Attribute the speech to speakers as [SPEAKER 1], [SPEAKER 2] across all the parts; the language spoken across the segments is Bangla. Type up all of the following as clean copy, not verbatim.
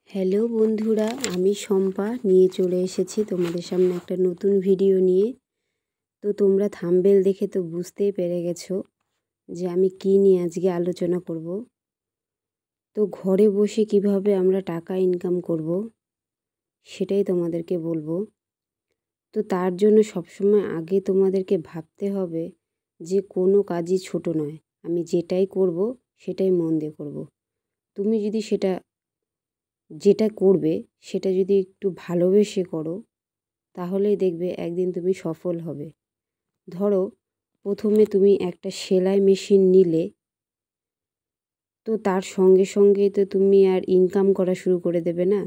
[SPEAKER 1] হ্যালো বন্ধুরা, আমি শম্পা নিয়ে চলে এসেছি তোমাদের সামনে একটা নতুন ভিডিও নিয়ে। তো তোমরা থাম্বনেল দেখে তো বুঝতেই পেরে গেছো যে আমি কি নিয়ে আজকে আলোচনা করব। তো ঘরে বসে কিভাবে আমরা টাকা ইনকাম করব সেটাই তোমাদেরকে বলবো। তো তার জন্য সবসময় আগে তোমাদেরকে ভাবতে হবে যে কোনো কাজই ছোট নয়, আমি যেটাই করব সেটাই মন দিয়ে করব। তুমি যদি যেটা করবে সেটা যদি একটু ভালোবেসে করো তাহলেই দেখবে একদিন তুমি সফল হবে। ধরো প্রথমে তুমি একটা সেলাই মেশিন নিলে, তো তার সঙ্গে সঙ্গে তো তুমি আর ইনকাম করা শুরু করে দেবে না।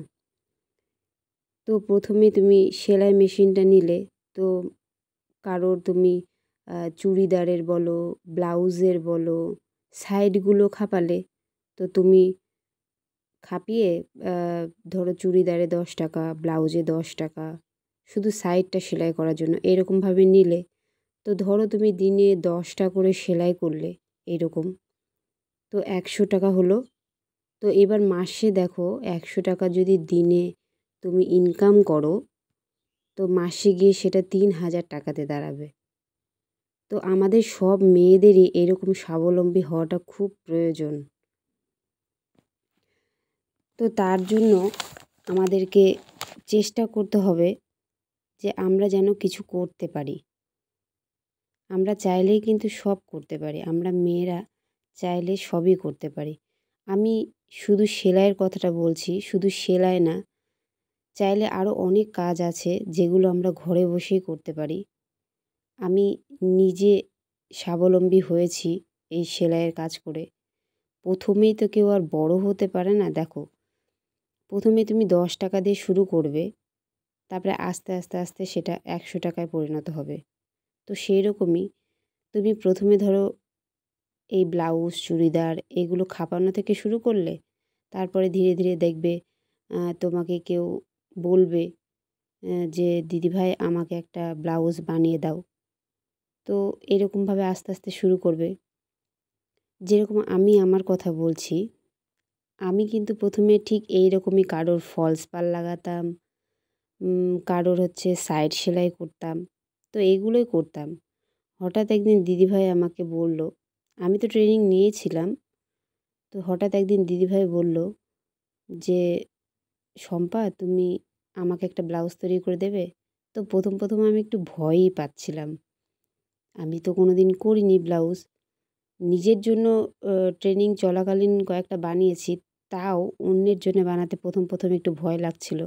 [SPEAKER 1] তো প্রথমে তুমি সেলাই মেশিনটা নিলে, তো কারোর তুমি চুড়িদারের বলো, ব্লাউজের বলো, সাইডগুলো খাপালে। তো তুমি খাপিয়ে ধরো চুড়িদারে 10 টাকা, ব্লাউজে 10 টাকা, শুধু সাইডটা সেলাই করার জন্য এরকমভাবে নিলে। তো ধরো তুমি দিনে 10টা করে সেলাই করলে এরকম, তো 100 টাকা হলো। তো এবার মাসে দেখো 100 টাকা যদি দিনে তুমি ইনকাম করো, তো মাসে গিয়ে সেটা 3000 টাকাতে দাঁড়াবে। তো আমাদের সব মেয়েদেরই এরকম স্বাবলম্বী হওয়াটা খুব প্রয়োজন। তো তার জন্য আমাদেরকে চেষ্টা করতে হবে যে আমরা যেন কিছু করতে পারি। আমরা চাইলেই কিন্তু সব করতে পারি, আমরা মেয়েরা চাইলে সবই করতে পারি। আমি শুধু সেলাইয়ের কথাটা বলছি, শুধু সেলাই না, চাইলে আরও অনেক কাজ আছে যেগুলো আমরা ঘরে বসেই করতে পারি। আমি নিজে স্বাবলম্বী হয়েছি এই সেলাইয়ের কাজ করে। প্রথমেই তো কেউ আর বড় হতে পারে না। দেখো, প্রথমে তুমি 10 টাকা দিয়ে শুরু করবে, তারপরে আস্তে আস্তে আস্তে সেটা 100 টাকায় পরিণত হবে। তো সেই রকমই তুমি প্রথমে ধরো এই ব্লাউজ, চুড়িদার এগুলো খাপানো থেকে শুরু করলে, তারপরে ধীরে ধীরে দেখবে তোমাকে কেউ বলবে যে দিদিভাই আমাকে একটা ব্লাউজ বানিয়ে দাও। তো এরকমভাবে আস্তে আস্তে শুরু করবে। যেরকম আমি আমার কথা বলছি, আমি কিন্তু প্রথমে ঠিক এই রকমই কারোর ফলস পাড় লাগাতাম, কারোর হচ্ছে সাইড সেলাই করতাম, তো এইগুলোই করতাম। হঠাৎ একদিন দিদিভাই আমাকে বলল, আমি তো ট্রেনিং নিয়েছিলাম, তো হঠাৎ একদিন দিদিভাই বলল যে শম্পা তুমি আমাকে একটা ব্লাউজ তৈরি করে দেবে। তো প্রথম আমি একটু ভয়ই পাচ্ছিলাম, আমি তো কোনো দিন করিনি ব্লাউজ। নিজের জন্য ট্রেনিং চলাকালীন কয়েকটা বানিয়েছি, তাও অন্যের জন্য বানাতে প্রথম একটু ভয় লাগছিল।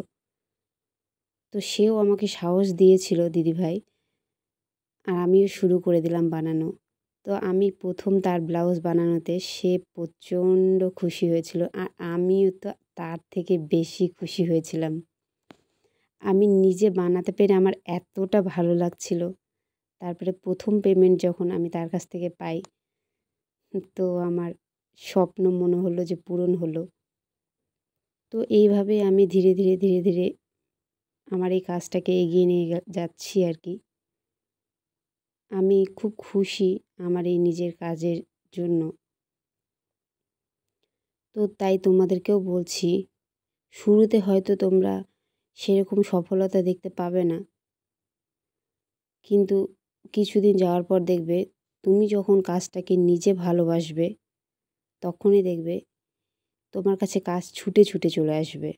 [SPEAKER 1] তো সেও আমাকে সাহস দিয়েছিল দিদিভাই, আর আমিও শুরু করে দিলাম বানানো। তো আমি প্রথম তার ব্লাউজ বানানোতে সে প্রচণ্ড খুশি হয়েছিল, আর আমিও তো তার থেকে বেশি খুশি হয়েছিলাম। আমি নিজে বানাতে পেরে আমার এতটা ভালো লাগছিল। তারপরে প্রথম পেমেন্ট যখন আমি তার কাছ থেকে পাই, তো আমার স্বপ্ন মনে হলো যে পূরণ হলো। তো এইভাবে আমি ধীরে ধীরে আমার এই কাজটাকে এগিয়ে নিয়ে যাচ্ছি আর কি। আমি খুব খুশি আমার এই নিজের কাজের জন্য। তো তাই তোমাদেরকেও বলছি, শুরুতে হয়তো তোমরা সেরকম সফলতা দেখতে পাবে না, কিন্তু কিছুদিন যাওয়ার পর দেখবে তুমি যখন কাজটাকে নিজে ভালোবাসবে, তখনই দেখবে তোমার কাছে কাজ ছুটে ছুটে চলে আসবে।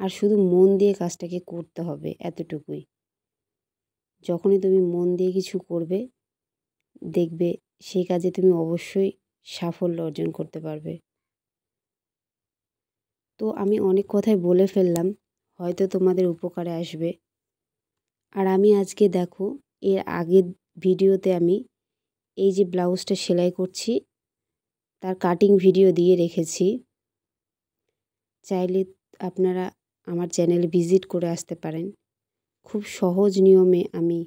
[SPEAKER 1] আর শুধু মন দিয়ে কাজটাকে করতে হবে, এতটুকুই। যখনই তুমি মন দিয়ে কিছু করবে, দেখবে সেই কাজে তুমি অবশ্যই সাফল্য অর্জন করতে পারবে। তো আমি অনেক কথাই বলে ফেললাম, হয়তো তোমাদের উপকারে আসবে। আর আমি আজকে দেখো, এর আগের ভিডিওতে আমি এই যে ব্লাউজটা সেলাই করছি তার কাটিং ভিডিও দিয়ে রেখেছি। চাইলে আপনারা আমার চ্যানেলে ভিজিট করে আসতে পারেন। খুব সহজ নিয়মে আমি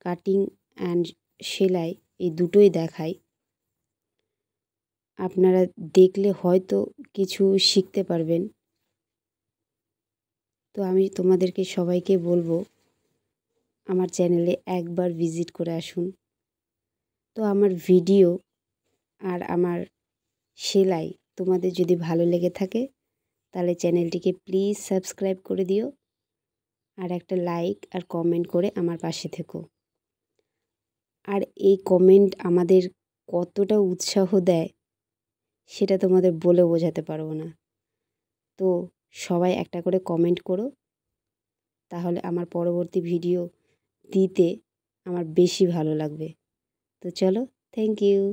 [SPEAKER 1] কাটিং অ্যান্ড সেলাই এই দুটোই দেখাই। আপনারা দেখলে হয়তো কিছু শিখতে পারবেন। তো আমি তোমাদেরকে সবাইকে বলবো আমার চ্যানেলে একবার ভিজিট করে আসুন। তো আমার ভিডিও আর আমার সেলাই তোমাদের যদি ভালো লেগে থাকে, তাহলে চ্যানেলটিকে প্লিজ সাবস্ক্রাইব করে দিও, আর একটা লাইক আর কমেন্ট করে আমার পাশে থেকো। আর এই কমেন্ট আমাদের কতটা উৎসাহ দেয় সেটা তোমাদের বলে বোঝাতে পারবো না। তো সবাই একটা করে কমেন্ট করো, তাহলে আমার পরবর্তী ভিডিও দিতে আমার বেশি ভালো লাগবে। তো চলো, থ্যাংক ইউ।